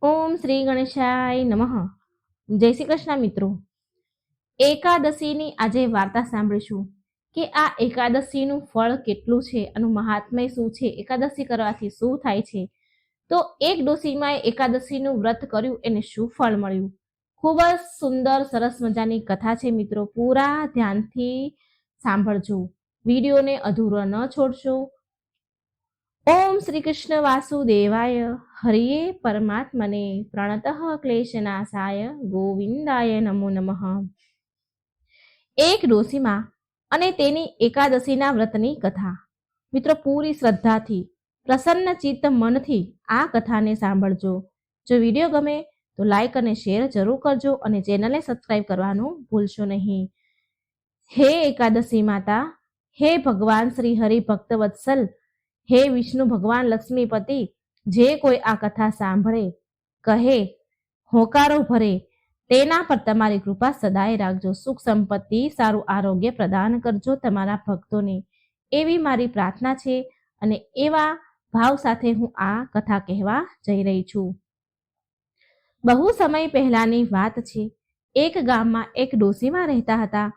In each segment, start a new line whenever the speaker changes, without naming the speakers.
ઓમ શ્રી ગણેશાય નમઃ. જય શ્રી કૃષ્ણ મિત્રો. એકાદશીની આજે વાર્તા સાંભળીશું કે આ એકાદશીનું ફળ કેટલું છે, આનું મહાત્મ્ય શું છે, એકાદશી કરવાથી શું થાય છે. તો એક ડોશીમાએ એકાદશીનું વ્રત કર્યું, એને શું ફળ મળ્યું. ખૂબ જ સુંદર સરસ મજાની કથા છે મિત્રો, પૂરા ધ્યાનથી સાંભળજો, વિડીયોને અધૂરો ન છોડશો. ઓમ શ્રી કૃષ્ણ વાસુદેવાય હરિયે પરમાત્મને પ્રણતઃ ક્લેશનાશાય ગોવિંદાય નમો નમઃ. એક ડોશીમાં અને તેની એકાદશીના વ્રતની કથા. મિત્રો, પૂરી શ્રદ્ધાથી પ્રસન્ન ચિત્ત મનથી આ કથાને સાંભળજો. જો વિડીયો ગમે તો લાઈક અને શેર જરૂર કરજો અને ચેનલને સબસ્ક્રાઈબ કરવાનું ભૂલશો નહીં. હે એકાદશી માતા, હે ભગવાન શ્રી હરિ ભક્ત વત્સલ, હે વિષ્ણુ ભગવાન લક્ષ્મીપતિ, જે કોઈ આ કથા સાંભળે, કહે, હોકારો ભરે, તેના પર તમારી કૃપા સદાય રાખજો. સુખ સંપત્તિ, સારું આરોગ્ય પ્રદાન કરજો તમારા ભક્તોને, એવી મારી પ્રાર્થના છે. અને એવા ભાવ સાથે હું આ કથા કહેવા જઈ રહી છું. બહુ સમય પહેલાની વાત છે. એક ગામમાં એક ડોશીમા રહેતા હતા.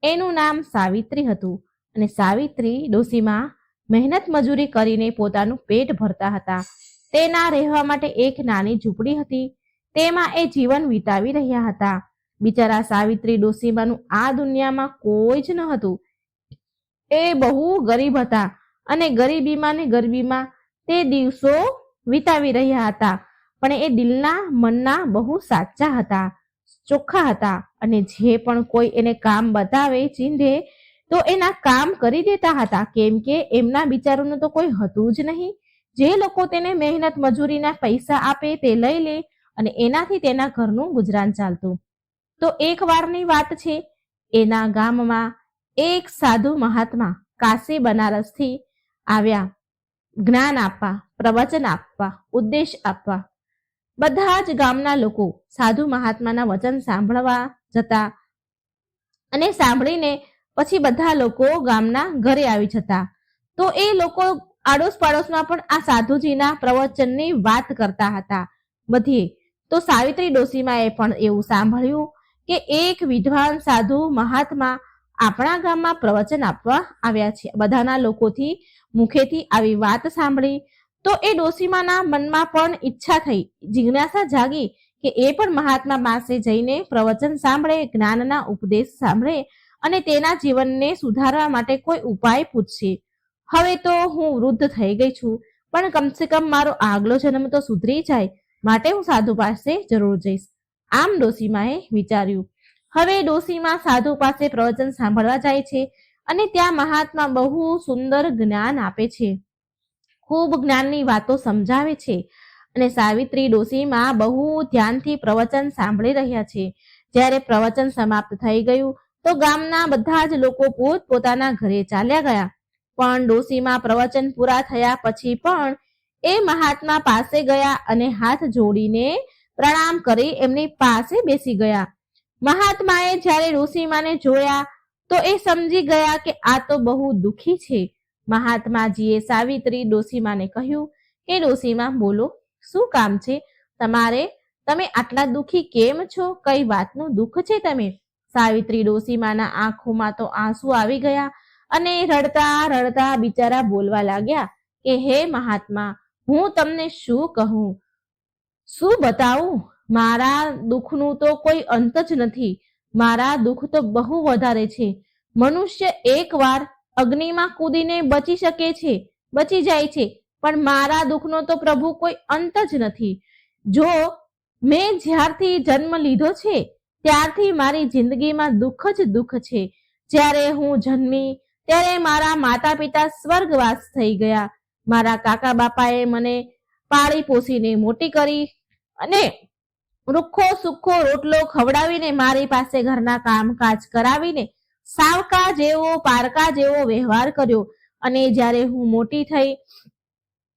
એનું નામ સાવિત્રી હતું. અને સાવિત્રી ડોશીમા મહેનત મજૂરી કરીને પોતાનું પેટ ભરતા હતા. તેના રહેવા માટે એક નાની ઝૂંપડી હતી. તેમાં એ જીવન વિતાવી રહ્યા હતા. બિચારા સાવિત્રી ડોશીમાનું આ દુનિયામાં કોઈ જ ન હતું. એ બહુ ગરીબ હતા અને ગરીબીમાં ને ગરીબીમાં તે દિવસો વિતાવી રહ્યા હતા. પણ એ દિલના મનના બહુ સાચા હતા, ચોખ્ખા હતા. અને જે પણ કોઈ એને કામ બતાવે, ચીંધે, તો એના કામ કરી દેતા હતા. કેમ કે એમના બિચારોનું તો કોઈ હતું જ નહીં. જે લોકો તેને મહેનત મજૂરીના પૈસા આપે તે લઈ લે અને એનાથી તેના ઘરનું ગુજરાન ચાલતું. તો એક વારની વાત છે. એના ગામમાં એક સાધુ મહાત્મા કાશી બનારસથી આવ્યા, જ્ઞાન આપવા, પ્રવચન આપવા, ઉપદેશ આપવા. બધા જ ગામના લોકો સાધુ મહાત્માના વચન સાંભળવા જતા અને સાંભળીને પછી બધા લોકો ગામના ઘરે આવી જતા. તો એ લોકો આડોશ પાડોશમાં પણ આ સાધુજીના પ્રવચનની વાત કરતા હતા બધી. તો સાવિત્રી ડોશીમાએ પણ એવું સાંભળ્યું કે એક વિદ્વાન સાધુ મહાત્મા આપણા ગામમાં પ્રવચન આપવા આવ્યા છે. બધાના લોકોથી મુખેથી આવી વાત સાંભળી તો એ ડોશીમાના મનમાં પણ ઈચ્છા થઈ, જિજ્ઞાસા જાગી કે એ પણ મહાત્મા પાસે જઈને પ્રવચન સાંભળે, જ્ઞાનના ઉપદેશ સાંભળે અને તેના જીવનને સુધારવા માટે કોઈ ઉપાય પૂછશે. હવે તો હું વૃદ્ધ થઈ ગઈ છું, પણ કમસે કમ મારો આગલો જન્મ તો સુધરી જાય, માટે હું સાધુ પાસે જરૂર જઈશ, આમ ડોશીમાએ વિચાર્યું. હવે ડોશીમા સાધુ પાસે પ્રવચન સાંભળવા જાય છે અને ત્યાં મહાત્મા બહુ સુંદર જ્ઞાન આપે છે, ખૂબ જ્ઞાનની વાતો સમજાવે છે. અને સાવિત્રી ડોશીમા બહુ ધ્યાનથી પ્રવચન સાંભળી રહ્યા છે. જ્યારે પ્રવચન સમાપ્ત થઈ ગયું તો ગામના બધા જ લોકો પોત પોતાના ઘરે ચાલ્યા ગયા. પણ ડોશીમા પ્રવચન પૂરા થયા પછી પણ એ મહાત્મા પાસે ગયા અને હાથ જોડીને પ્રણામ કરી એમની પાસે બેસી ગયા. મહાત્માએ જ્યારે ડોશીમાને જોયા તો એ સમજી ગયા કે આ તો બહુ દુઃખી છે. મહાત્માજીએ સાવિત્રી ડોશીમાને કહ્યું કે ડોશીમા, બોલો, શું કામ છે તમારે? તમે આટલા દુઃખી કેમ છો? કઈ વાતનું દુઃખ છે તમે? સાવિત્રી ડોશીમાના આંખોમાં તો આંસુ આવી ગયા અને રડતા રડતા બિચારા બોલવા લાગ્યા કે હે મહાત્મા, હું તમને શું કહું, શું બતાવું? મારા દુઃખનું તો કોઈ અંત જ નથી. મારા દુઃખ તો બહુ વધારે છે. મનુષ્ય એકવાર અગ્નિમાં કૂદીને બચી શકે છે, બચી જાય છે, પણ મારા દુઃખનો તો પ્રભુ કોઈ અંત જ નથી. જો મેં જ્યારથી જન્મ લીધો છે ત્યારથી મારી જિંદગીમાં દુઃખ જ દુઃખ છે. જ્યારે હું જન્મી ત્યારે મારા માતા પિતા સ્વર્ગવાસ થઈ ગયા. મારા કાકા બાપાએ મને પાળી પોસીને મોટી કરી અને રૂખો સુખો રોટલો ખવડાવીને મારી પાસે ઘરના કામકાજ કરાવીને સાવકા જેવો પારકા જેવો વ્યવહાર કર્યો. અને જ્યારે હું મોટી થઈ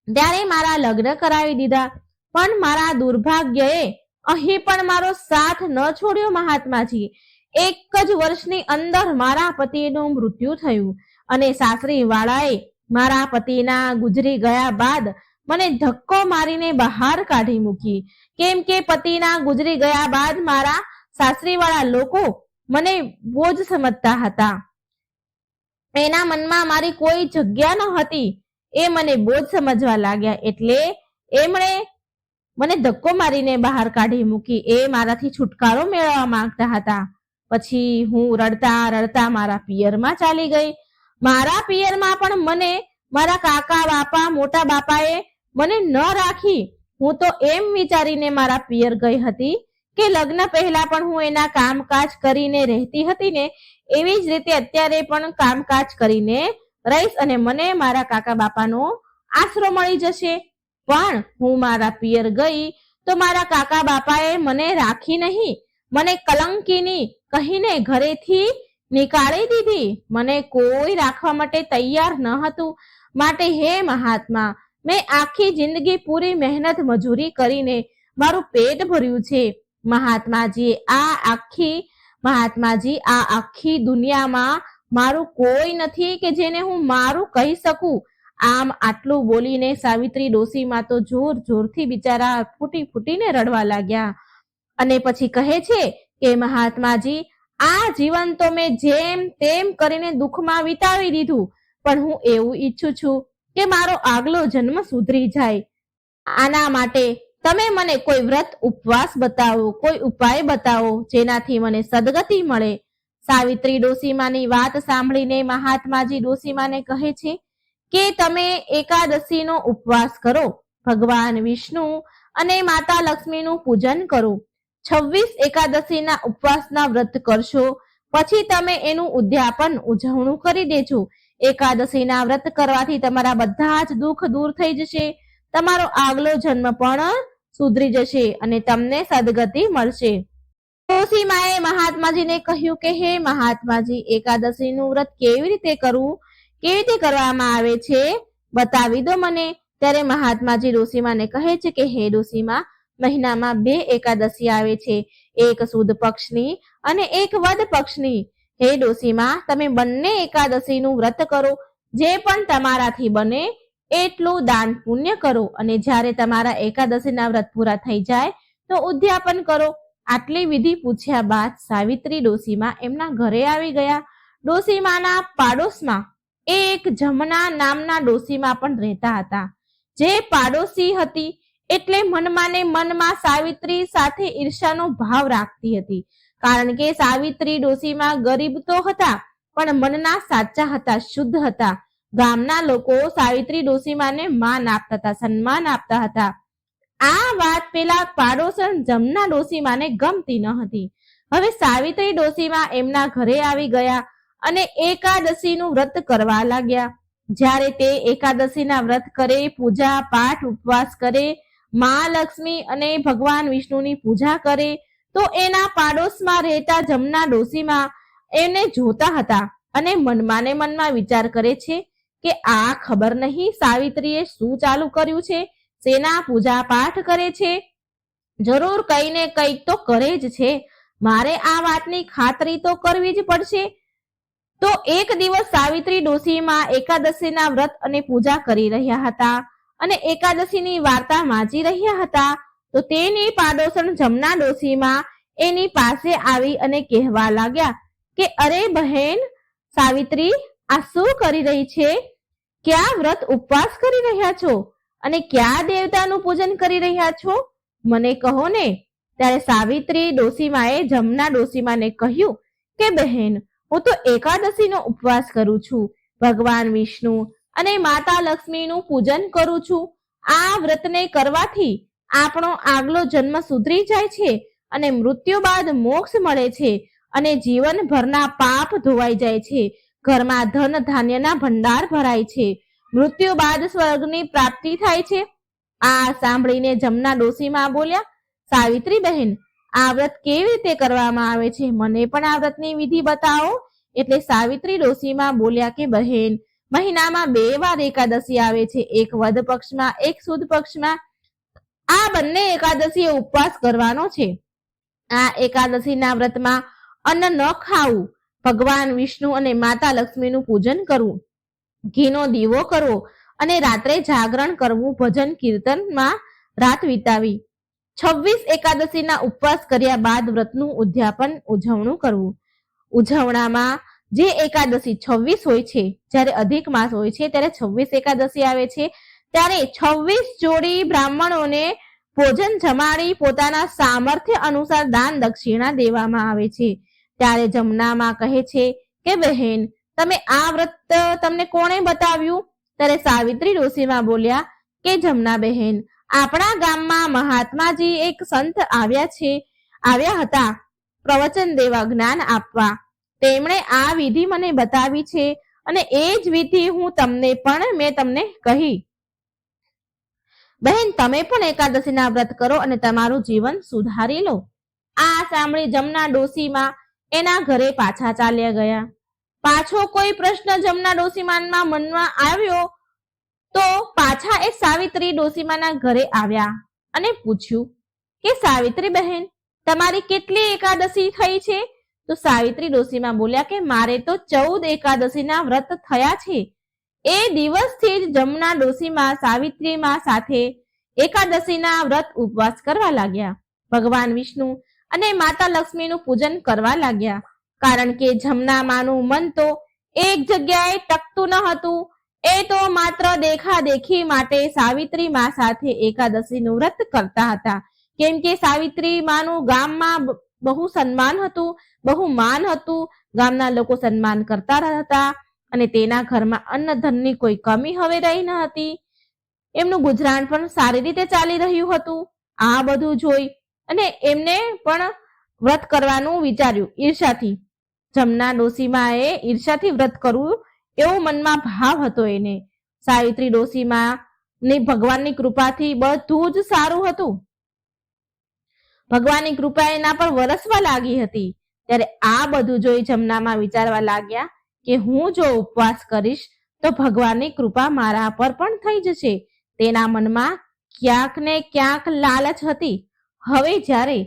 ત્યારે મારા લગ્ન કરાવી દીધા. પણ મારા દુર્ભાગ્યએ અહીં પણ મારો સાથ ન છોડ્યો મહાત્માજી. એક જ વર્ષની અંદર મારા પતિનું મૃત્યુ થયું અને સાસરી વાળાએ મારા પતિના ગુજરી ગયા બાદ મને ધક્કો મારીને બહાર કાઢી મૂકી, કેમ કે પતિના ગુજરી ગયા બાદ મારા સાસરીવાળા લોકો મને બોજ સમજતા હતા. એના મનમાં મારી કોઈ જગ્યા ન હતી, એ મને બોજ સમજવા લાગ્યા, એટલે એમણે મને ધક્કો મારીને બહાર કાઢી મૂકી. એ મારાથી છુટકારો મેળવવા માંગતા હતા. પછી હું રડતા રડતા મારા પિયરમાં ચાલી ગઈ. મારા પિયરમાં પણ મને મારા કાકા બાપા મોટા બાપાએ મને ન રાખી. હું તો એમ વિચારીને મારા પિયર ગઈ હતી કે લગ્ન પહેલા પણ હું એના કામકાજ કરીને રહેતી હતી ને, એવી જ રીતે અત્યારે પણ કામકાજ કરીને રહીશ અને મને મારા કાકા બાપાનો આશરો મળી જશે. પણ હું મારા પિયર ગઈ તો મારા કાકા બાપાએ મને રાખી નહીં, મને કલંકીની કહીને ઘરેથી નીકાળી દીધી. મને કોઈ રાખવા માટે તૈયાર ન હતું. માટે હે મહાત્મા, મેં આખી જિંદગી પૂરી મહેનત મજૂરી કરીને મારું પેટ ભર્યું છે. મહાત્માજી આ આખી દુનિયામાં મારું કોઈ નથી કે જેને હું મારું કહી શકું. આમ આટલું બોલીને સાવિત્રી ડોશીમાં તો જોર જોરથી બિચારા ફૂટી ફૂટીને રડવા લાગ્યા. અને પછી કહે છે કે મહાત્માજી, આ જીવન તો મેં જેમ તેમ કરીને દુઃખમાં વિતાવી દીધું, પણ હું એવું ઈચ્છું છું કે મારો આગલો જન્મ સુધરી જાય. આના માટે તમે મને કોઈ વ્રત ઉપવાસ બતાવો, કોઈ ઉપાય બતાવો જેનાથી મને સદગતિ મળે. સાવિત્રી ડોશીમાની વાત સાંભળીને મહાત્માજી ડોશીમાને કહે છે કે તમે એકાદશીનો ઉપવાસ કરો, ભગવાન વિષ્ણુ અને માતા લક્ષ્મીનું પૂજન કરો. 26 એકાદશીના ઉપવાસના વ્રત કરશો, પછી તમે એનું ઉદ્યાપન ઉજવણું કરી દેજો. એકાદશીના વ્રત કરવાથી તમારા બધા જ દુઃખ દૂર થઈ જશે, તમારો આગલો જન્મ પણ સુધરી જશે અને તમને સદગતિ મળશે. ડોશીમાએ મહાત્માજીને કહ્યું કે હે મહાત્માજી, એકાદશીનું વ્રત કેવી રીતે કરવું, કેવી રીતે કરવામાં આવે છે, બતાવી દો મને. ત્યારે મહાત્માજી ડોશીમાને કહે છે કે હે ડોશીમા, મહિનામાં 2 એકાદશી આવે છે, એક સુદ પક્ષની અને એક વદ પક્ષની. હે ડોશીમા, તમે બંને એકાદશીનું વ્રત કરો. જે પણ તમારાથી બને એટલું દાન પુણ્ય કરો અને જ્યારે તમારા એકાદશીના વ્રત પૂરા થઈ જાય તો ઉદ્યાપન કરો. આટલી વિધિ પૂછ્યા બાદ સાવિત્રી ડોશીમા એમના ઘરે આવી ગયા. ડોશીમાના પાડોશમાં એક જમના નામના ડોશીમા પણ રહેતા હતા. જે પાડોશી હતી એટલે મનમાં ને મનમાં સાવિત્રી સાથે ઈર્ષાનો ભાવ રાખતી હતી, કારણ કે સાવિત્રી ડોશીમા ગરીબ તો હતા પણ મનના સાચા હતા, શુદ્ધ હતા. ગામના લોકો સાવિત્રી ડોશીમાને માન આપતા હતા, સન્માન આપતા હતા. આ વાત પેલા પાડોશન જમના ડોશીમાને ગમતી ન હતી. હવે સાવિત્રી ડોશીમા એમના ઘરે આવી ગયા અને એકાદશીનું વ્રત કરવા લાગ્યા. જ્યારે તે એકાદશીના વ્રત કરે, પૂજા પાઠ ઉપવાસ કરે, મા લક્ષ્મી અને ભગવાન વિષ્ણુની પૂજા કરે, તો એના પાડોશમાં રહેતા જમના ડોશીમા એને જોતા હતા અને મનમાં ને મનમાં વિચાર કરે છે કે આ ખબર નહીં સાવિત્રીએ શું ચાલુ કર્યું છે, શેના પૂજા પાઠ કરે છે, જરૂર કઈ ને કઈક તો કરે જ છે. મારે આ વાતની ખાતરી તો કરવી જ પડશે. તો એક દિવસ સાવિત્રી ડોશીમા એકાદશીના વ્રત અને પૂજા કરી રહ્યા હતા અને એકાદશીની વાર્તા વાંચી રહ્યા હતા. તો તેની પાડોશન જમના ડોશીમા એની પાસે આવી અને કહેવા લાગ્યા કે અરે બહેન સાવિત્રી, આ શું કરી રહી છે? ક્યાં વ્રત ઉપવાસ કરી રહ્યા છો અને ક્યાં દેવતાનું પૂજન કરી રહ્યા છો? મને કહો ને. ત્યારે સાવિત્રી ડોશીમાએ જમના ડોશીમાને કહ્યું કે બહેન, હું તો એકાદશીનો ઉપવાસ કરું છું, ભગવાન વિષ્ણુ અને માતા લક્ષ્મીનું પૂજન કરું છું. આ વ્રતને કરવાથી આપણો આગલો જન્મ સુધરી જાય છે અને મૃત્યુ બાદ મોક્ષ મળે છે અને જીવનભરના પાપ ધોવાઈ જાય છે. ઘરમાં ધન ધાન્યના ભંડાર ભરાય છે, મૃત્યુ બાદ સ્વર્ગની પ્રાપ્તિ થાય છે. આ સાંભળીને જમના ડોશીમા બોલ્યા, સાવિત્રી બહેન, આ વ્રત કેવી રીતે કરવામાં આવે છે, મને પણ આ વ્રતની વિધિ બતાવો. એટલે સાવિત્રી ડોશીમા બોલ્યા કે બહેન, મહિનામાં 2 વાર એકાદશી આવે છે, એક વદ પક્ષમાં, એક સુદ પક્ષમાં. આ બંને એકાદશીએ ઉપવાસ કરવાનો છે. આ એકાદશીના વ્રતમાં અન્ન ન ખાવું, ભગવાન વિષ્ણુ અને માતા લક્ષ્મીનું પૂજન કરવું, ઘીનો દીવો કરવો અને રાત્રે જાગરણ કરવું, ભજન કીર્તનમાં રાત વિતાવી. 26 એકાદશીના ઉપવાસ કર્યા બાદ વ્રતનું ઉજવણું કરવું. ઉજવણામાં જે એકાદશી 26 હોય છે, જ્યારે અધિક માસ હોય છે ત્યારે 26 એકાદશી આવે છે, ત્યારે 26 જોડી બ્રાહ્મણોને ભોજન જમાડી પોતાના સામર્થ્ય અનુસાર દાન દક્ષિણા દેવામાં આવે છે. ત્યારે જમનામાં કહે છે કે બહેન, તમે આ વ્રત તમને કોણે બતાવ્યું? ત્યારે સાવિત્રી ડોશીમાં બોલ્યા કે જમના બહેન, આપણા ગામમાં મહાત્માજી એક સંત આવ્યા હતા પ્રવચન દેવા, જ્ઞાન આપવા. તેમણે આ વિધિ મને બતાવી છે અને એ જ વિધિ મેં તમને કહી. બહેન, તમે પણ એકાદશીના વ્રત કરો અને તમારું જીવન સુધારી લો. આ સાંભળી જમના ડોશીમાં એના ઘરે પાછા ચાલ્યા ગયા. પાછો કોઈ પ્રશ્ન જમના ડોશીમાના મનમાં આવ્યો તો પાછા એ સાવિત્રી ડોશીમાના ઘરે આવ્યા અને પૂછ્યું કે સાવિત્રી બહેન, તમારી કેટલી એકાદશી થઈ છે? તો સાવિત્રી ડોશીમાં બોલ્યા કે મારે તો 14 એકાદશીના વ્રત થયા છે. એ દિવસથી જ જમના ડોશીમાં સાવિત્રીમાં સાથે એકાદશીના વ્રત ઉપવાસ કરવા લાગ્યા. ભગવાન વિષ્ણુ અને માતા લક્ષ્મીનું પૂજન કરવા લાગ્યા. કારણ કે જમના માનું મન તો એક જગ્યાએ ટકતું ન હતું. એ તો માત્ર દેખાદેખી માટે સાવિત્રી માં સાથે એકાદશીનું વ્રત કરતા હતા. કેમ કે સાવિત્રી માનું ગામમાં બહુ સન્માન હતું, બહુ માન હતું. ગામના લોકો સન્માન કરતા હતા અને તેના ઘરમાં અન્ન ધનની કોઈ કમી હવે રહી ન હતી. એમનું ગુજરાન પણ સારી રીતે ચાલી રહ્યું હતું. આ બધું જોઈ અને એમને પણ વ્રત કરવાનું વિચાર્યું ઈર્ષાથી. જમના ડોશીમાએ ઈર્ષાથી વ્રત કરવું એવો મનમાં ભાવ હતો એને. સાવિત્રી ડોશીમા ને ભગવાનની કૃપાથી બધું જ સારું હતું. ભગવાનની કૃપા એના પર વરસવા લાગી હતી. ત્યારે આ બધું જોઈ જમનામાં વિચારવા લાગ્યા કે હું જો ઉપવાસ કરીશ તો ભગવાનની કૃપા મારા પર પણ થઈ જશે. તેના મનમાં ક્યાંક ને ક્યાંક લાલચ હતી. હવે જ્યારે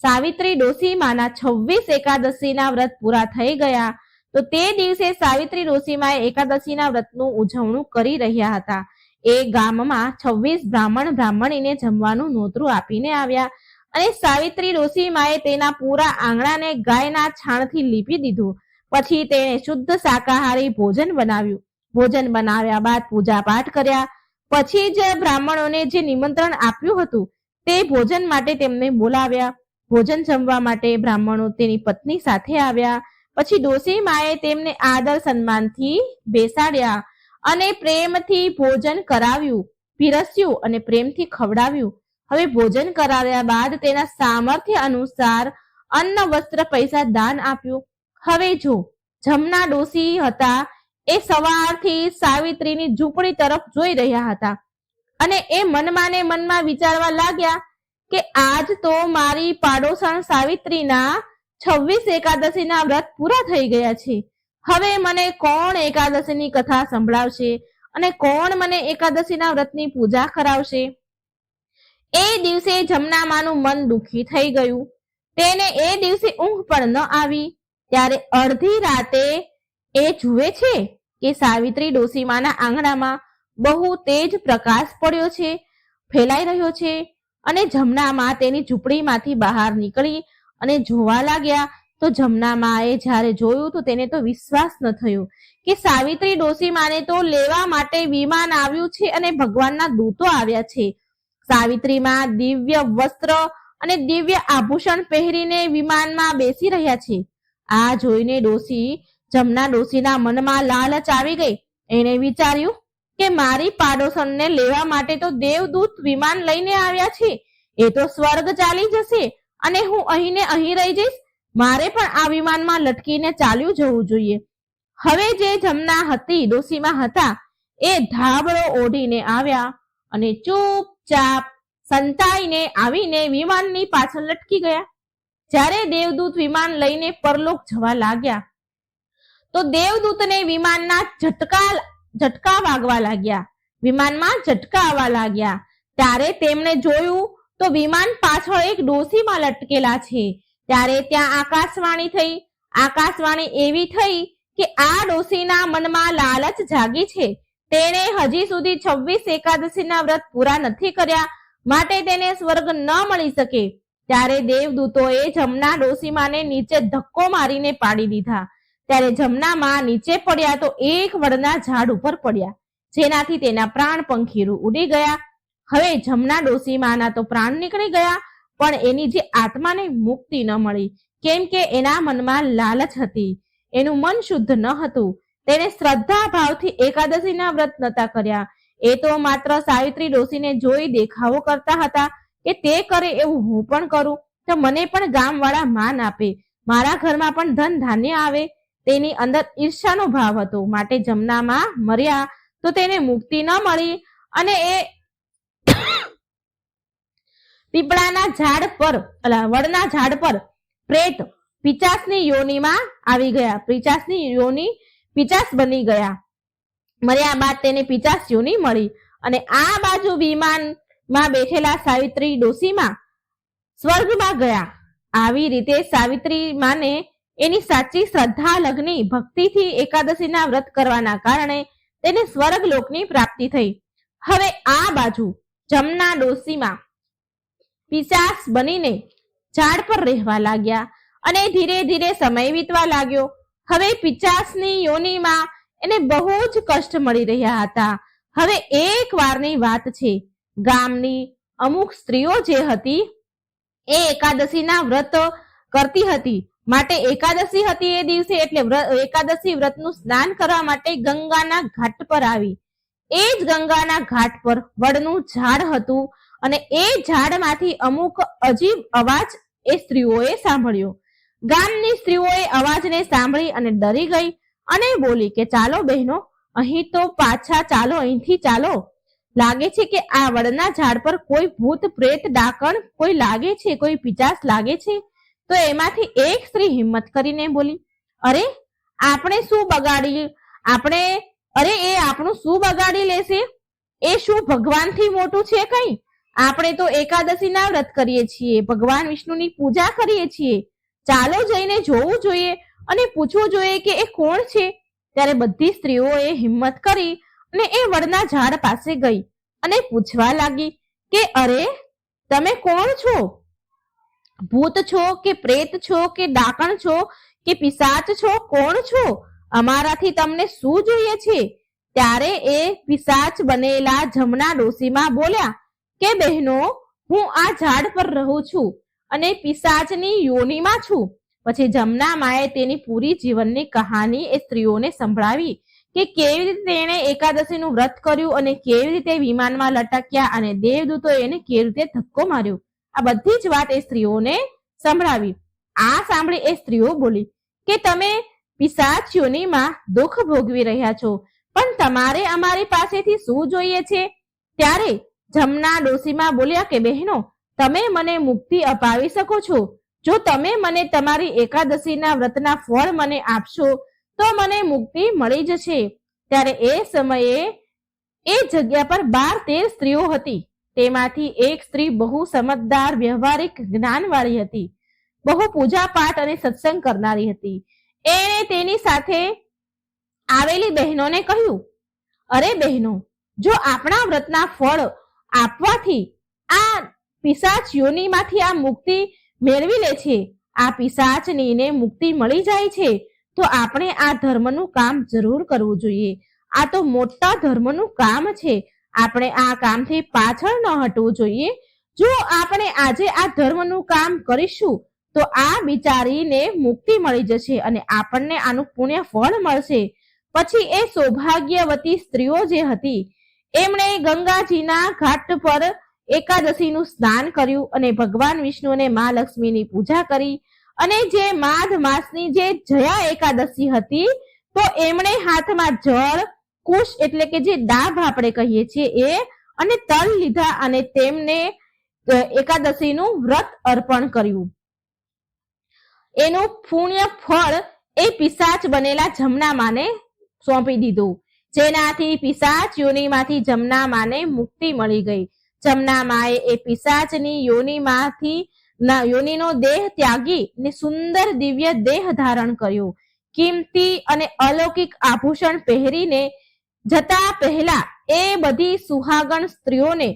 સાવિત્રી ડોશીમાના 26 એકાદશીના વ્રત પૂરા થઈ ગયા તો તે દિવસે સાવિત્રી ડોશીમાએ એકાદશીના વ્રતનું ઉજવણું કરી રહ્યા હતા. એ ગામમાં 26 બ્રાહ્મણીને જમવાનું નોતરું આપીને આવ્યા અને સાવિત્રી ડોશીમાએ તેના પૂરા આંગણાને ગાયના છાણથી લીપી દીધું. પછી તેણે શુદ્ધ શાકાહારી ભોજન બનાવ્યું. ભોજન બનાવ્યા બાદ પૂજા પાઠ કર્યા. પછી જ બ્રાહ્મણોને જે નિમંત્રણ આપ્યું હતું તે ભોજન માટે તેમને બોલાવ્યા. ભોજન જમવા માટે બ્રાહ્મણો તેની પત્ની સાથે આવ્યા. પછી ડોશીમાએ તેમને આદર સન્માનથી બેસાડ્યા અને પ્રેમથી ભોજન કરાવ્યું, પીરસ્યું અને પ્રેમથી ખવડાવ્યું. હવે ભોજન કરાવ્યા બાદ તેના સામર્થ્ય અનુસાર અન્ન, વસ્ત્ર, પૈસા દાન આપ્યું. હવે જો જમના ડોશી હતા એ સવારથી સાવિત્રીની ઝૂંપડી તરફ જોઈ રહ્યા હતા અને એ મનમાં ને મનમાં વિચારવા લાગ્યા કે આજ તો મારી પાડોશણ સાવિત્રીના 26 એકાદશીના વ્રત પૂરા થઈ ગયા છે. હવે મને કોણ એકાદશીની કથા સંભળાવશે અને કોણ મને એકાદશીના વ્રતની પૂજા કરાવશે? એ દિવસે જમનામાનું મન દુઃખી થઈ ગયું. તેને એ દિવસે ઊંઘ પણ ન આવી. ત્યારે અડધી રાતે એ જુએ છે કે સાવિત્રી ડોશીમાના આંગણામાં બહુ તેજ પ્રકાશ પડ્યો છે, ફેલાઈ રહ્યો છે અને જમનામાં તેની ઝૂંપડીમાંથી બહાર નીકળી અને જોવા લાગ્યા. તો જમનામાએ જ્યારે જોયું તો તેને તો વિશ્વાસ ન થયો કે સાવિત્રી ડોશીમાને તો લેવા માટે વિમાન આવ્યું છે અને ભગવાનના દૂતો આવ્યા છે. સાવિત્રીમાં દિવ્ય વસ્ત્ર અને દિવ્ય આભૂષણ પહેરીને વિમાનમાં બેસી રહ્યા છે. આ જોઈને જમના ડોશીના મનમાં લાલચ આવી ગઈ. એને વિચાર્યું કે મારી પાડોશણને લેવા માટે તો દેવદૂત વિમાન લઈને આવ્યા છે. એ તો સ્વર્ગ ચાલી જશે અને હું અહીં ને અહીં રહી જઈશ. મારે પણ આ વિમાનમાં લટકીને ચાલ્યું જવું જોઈએ. હવે જે જમના ડોશીમાં હતા એ ધાબળો ઓઢીને આવ્યા અને ચૂપચાપ સંતાઈને આવીને વિમાનની પાછળ લટકી ગયા. જ્યારે દેવદૂત વિમાન લઈને પરલોક જવા લાગ્યા તો દેવદૂતને વિમાનના ઝટકા વાગવા લાગ્યા, વિમાનમાં ઝટકા આવવા લાગ્યા. ત્યારે તેમણે જોયું તો વિમાન પાછળ એક ડોશીમાં લટકેલા છે. ત્યારે ત્યાં આકાશવાણી થઈ. આકાશવાણી એવી થઈ કે આ ડોશીના મનમાં લાલચ જાગી છે. તેણે હજી સુધી 26 એકાદશીના વ્રત પૂરા નથી કર્યા, માટે તેને સ્વર્ગ ન મળી શકે. ત્યારે દેવદૂતોએ જમના ડોસીમાને નીચે ધક્કો મારીને પાડી દીધા. ત્યારે જમનામાં નીચે પડ્યા તો એક વડના ઝાડ ઉપર પડ્યા, જેનાથી તેના પ્રાણ પંખીરું ઉડી ગયા. હવે જમના ડોસીમાના તો પ્રાણ નીકળી ગયા, પણ એની જે આત્માને મુક્તિ ન મળી, કેમ કે એના મનમાં લાલચ હતી, એનું મન શુદ્ધ ન હતું. તેને શ્રદ્ધા ભાવથી એકાદશીના વ્રત નતા કર્યા. એ તો માત્ર સાવિત્રી ડોસીને જોઈ દેખાવો કરતા હતા કે તે કરે એવું હું પણ કરું તો મને પણ ગામવાળા માન આપે, મારા ઘરમાં પણ ધન ધાન્ય આવે. તેની અંદર ઈર્ષાનો ભાવ હતો, માટે જમનામાં મર્યા તો તેને મુક્તિ ન મળી અને એ પીપળાના ઝાડ પર વડના ઝાડ પર પ્રેત પિચાસની યોનિમાં આવી ગયા. પિચાસની યોની પિચાસ બની ગયા. મર્યા બાદ તેને પિચાસ યોની મળી અને આ બાજુ વિમાનમાં બેઠેલા સાવિત્રી ડોસીમાં સ્વર્ગમાં ગયા. આવી રીતે સાવિત્રી માને એની સાચી શ્રદ્ધા લગ્ની ભક્તિથી એકાદશીના વ્રત કરવાના કારણે તેને સ્વર્ગ લોકની પ્રાપ્તિ થઈ. હવે આ બાજુ જમના ડોસીમાં પિશાચ બનીને ઝાડ પર રહેવા લાગ્યા અને ધીરે ધીરે સમય વીતવા લાગ્યો. હવે પિશાચની યોનિમાં એને બહુ જ કષ્ટ મળી રહ્યા હતા. હવે એક વારની વાત છે, ગામની અમુક સ્ત્રીઓ જે હતી એ એકાદશીના વ્રત કરતી હતી, માટે એકાદશી હતી એ દિવસે એટલે એકાદશી વ્રતનું સ્નાન કરવા માટે ગંગાના ઘાટ પર આવી. એ જ ગંગાના ઘાટ પર વડનું ઝાડ હતું અને એ ઝાડમાંથી અમુક અજીબ અવાજ એ સ્ત્રીઓએ સાંભળ્યો. ગામની સ્ત્રીઓએ અવાજને સાંભળી અને ડરી ગઈ અને બોલી કે ચાલો બહેનો, અહીં તો પાછા ચાલો, અહીંથી ચાલો. લાગે છે કે આ વડના ઝાડ પર કોઈ ભૂત પ્રેત ડાકણ કોઈ લાગે છે, કોઈ પિશાચ લાગે છે. તો એમાંથી એક સ્ત્રી હિંમત કરીને બોલી, અરે આપણે શું બગાડી એ આપણું શું બગાડી લેશે? એ શું ભગવાનથી મોટું છે કઈ? આપણે તો એકાદશીના વ્રત કરીએ છીએ, ભગવાન વિષ્ણુની પૂજા કરીએ છીએ, ચાલો જઈને જોવું જોઈએ અને પૂછવું જોઈએ કે એ કોણ છે. ત્યારે બધી સ્ત્રીઓએ હિંમત કરી અને એ વડના ઝાડ પાસે ગઈ અને પૂછવા લાગી કે અરે તમે કોણ છો? ભૂત છો કે પ્રેત છો કે ડાકણ છો કે પિશાચ છો? કોણ છો? અમારાથી તમને શું જોઈએ છે? ત્યારે એ પિશાચ બનેલા જમના ડોસીમાં બોલ્યા કે બહેનો, હું આ ઝાડ પર રહું છું અને પિશાચની યોનિમાં છું. પછી જમના માએ તેની પૂરી જીવનની કહાની એ સ્ત્રીઓને સંભળાવી કે કેવી રીતે તેણે એકાદશીનું વ્રત કર્યું અને કેવી રીતે વિમાનમાં લટક્યા અને દેવદૂતોએ એને કેવી રીતે ધક્કો માર્યો. આ બધી જ વાત એ સ્ત્રીઓને સંભળાવી. આ સાંભળી એ સ્ત્રીઓ બોલી કે તમે પિશાચ યોનિમાં દુઃખ ભોગવી રહ્યા છો, પણ તમારે અમારી પાસેથી શું જોઈએ છે? ત્યારે જમના ડોસીમાં બોલ્યા કે બહેનો, તમે મને મુક્તિ અપાવી શકો છો. જો તમે મને તમારી એકાદશીના વ્રતના ફળ મને આપશો તો મને મુક્તિ મળી જશે. ત્યારે એ સમયે એ જગ્યા પર 12-13 સ્ત્રીઓ હતી. તેમાંથી એક સ્ત્રી બહુ સમજદાર, વ્યવહારિક, જ્ઞાનવાળી હતી, બહુ પૂજા પાઠ અને સત્સંગ કરનારી હતી. એણે તેની સાથે આવેલી બહેનોને કહ્યું, અરે બહેનો, જો આપણા વ્રતના ફળ આપવાથી આ પિશાચ યોનિમાંથી આ મુક્તિ મેળવી લે છે, આ પિશાચનીને મુક્તિ મળી જાય છે, તો આપણે આ ધર્મનું કામ જરૂર કરવું જોઈએ. આ તો મોટા ધર્મનું કામ છે, આપણે આ કામથી પાછળ ન હટવું જોઈએ. જો આપણે આજે આ ધર્મનું કામ કરીશું તો આ બિચારીને મુક્તિ મળી જશે અને આપણને આનું પુણ્ય ફળ મળશે. પછી એ સૌભાગ્યવતી સ્ત્રીઓ જે હતી એમણે ગંગાજીના ઘાટ પર એકાદશીનું સ્નાન કર્યું અને ભગવાન વિષ્ણુ અને મા લક્ષ્મીની પૂજા કરી. અને જે માઘ માસની જે જયા એકાદશી હતી તો એમણે હાથમાં જળ, કુશ એટલે કે જે ડાભ આપણે કહીએ છીએ એ અને તલ લીધા અને તેમને એકાદશીનું વ્રત અર્પણ કર્યું. એનું પુણ્ય ફળ એ પિશાચ બનેલા જમના માને સોંપી દીધું, જેનાથી પિશાચ યોનિમાંથી જમના માને મુક્તિ મળી ગઈ. જમના માએ એ પિશાચની યોનિનો દેહ ત્યાગી ને સુંદર દિવ્ય દેહ ધારણ કર્યો. કિંમતી અને અલૌકિક આભૂષણ પહેરીને જતા પહેલા એ બધી સુહાગણ સ્ત્રીઓને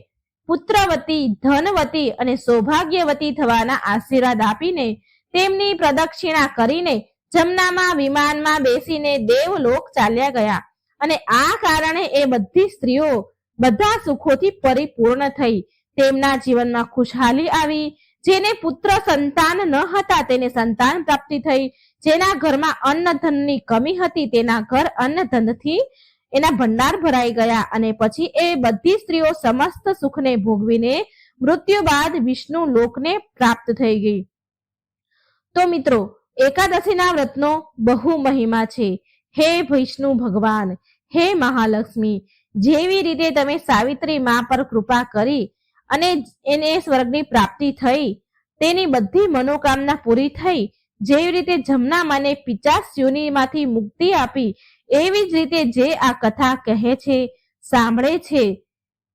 પુત્રવતી, ધનવતી અને સૌભાગ્યવતી થવાના આશીર્વાદ આપીને તેમની પ્રદક્ષિણા કરીને જમનામાં વિમાનમાં બેસીને દેવલોક ચાલ્યા ગયા. અને આ કારણે એ બધી સ્ત્રીઓ બધા સુખોથી પરિપૂર્ણ થઈ. તેમના જીવનમાં ખુશહાલી આવી. જેને પુત્ર સંતાન ન હતા તેને સંતાન પ્રાપ્તિ થઈ. જેના ઘરમાં અન્ન ધનની કમી હતી તેના ઘર અન્ન ધનથી એના ભંડાર ભરાઈ ગયા. અને પછી એ બધી સ્ત્રીઓ સમસ્ત સુખને ભોગવીને મૃત્યુ બાદ વિષ્ણુ લોકને પ્રાપ્ત થઈ ગઈ. તો મિત્રો, એકાદશીના વ્રતનો બહુ મહિમા છે. હે વિષ્ણુ ભગવાન, હે મહાલક્ષ્મી, જેવી રીતે તમે સાવિત્રી મા પર કૃપા કરી અને એને સ્વર્ગની પ્રાપ્તિ થઈ, તેની બધી મનોકામના પૂરી થઈ, જેવી રીતે જમના માને પિચાસ યોનિમાંથી મુક્તિ આપી, એવી જ રીતે જે આ કથા કહે છે, સાંભળે છે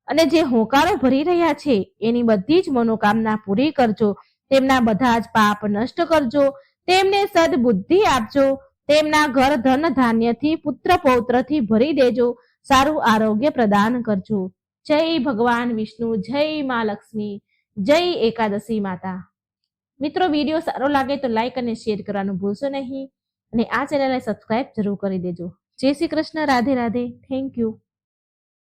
અને જે હોંકારો ભરી રહ્યા છે એની બધી જ મનોકામના પૂરી કરજો. તેમના બધા જ પાપ નષ્ટ કરજો. તેમને સદબુદ્ધિ આપજો. તેમના ઘર ધન ધાન્યથી, પુત્ર પૌત્રથી ભરી દેજો. સારું આરોગ્ય પ્રદાન કરજો. જય ભગવાન વિષ્ણુ, જય મા લક્ષ્મી, જય એકાદશી માતા. મિત્રો, વિડીયો સારો લાગે તો લાઈક અને શેર કરવાનું ભૂલશો નહીં અને આ ચેનલને સબસ્ક્રાઇબ જરૂર કરી દેજો. જય શ્રી કૃષ્ણ. રાધે રાધે. Thank you.